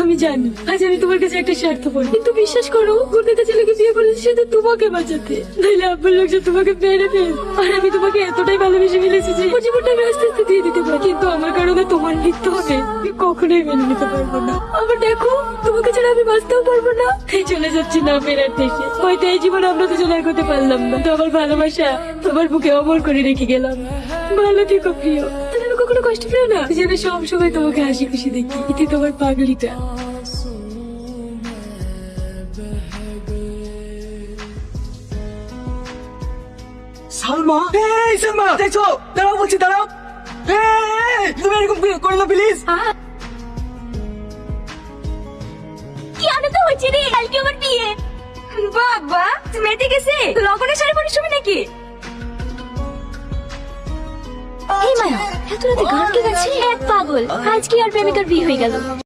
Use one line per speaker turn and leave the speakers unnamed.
আমি জানি আজ আমি তোমার কাছে একটা স্বার্থপর, কিন্তু বিশ্বাস করো গুন্ডাটা ছেলেকে বিয়ে করেছে শুধু তোমাকে বাঁচাতে, নইলে আব্বুর লোক যে তোমাকে মেরে ফেল। আর আমি তোমাকে এতটাই ভালোবেসে ফেলেছি যে ওর জীবনটা আমি আস্তে আস্তে দিয়ে দিতে পারি, কিন্তু আমার কারণে তোমার মৃত্যু হবে আমি কখনোই মেনে নিতে পারবো না। আবার দেখো তোমাকে ছাড়া আমি বাঁচতেও পারবো না, তাই চলে যাচ্ছি না মেরার থেকে। হয়তো এই জীবনে আমরা দুজন আর করতে পারলাম না, তো আমার ভালোবাসা তোমার বুকে অমর করে রেখে গেলাম। ভালো থেকো প্রিয়, তুমি কখনো কষ্ট পেও না, যেন সব সময় তোমাকে হাসি খুশি দেখি। এতে তোমার পাগলিটা।
সালমা, এই সালমা, দেখছো? দাঁড়াও বলছি, দাঁড়াও। তুমি এরকম করো না প্লিজ।
কি আনন্দ হচ্ছে রে, কালকে আমার বিয়ে। বাবা তুমি এতে গেছে লগনের শাড়ি পরে শুবি নাকি? এই মায়া এত রাতে গান কে গাচ্ছে? এক পাগল, আজকে আর প্রেমিকার বিয়ে হয়ে গেল।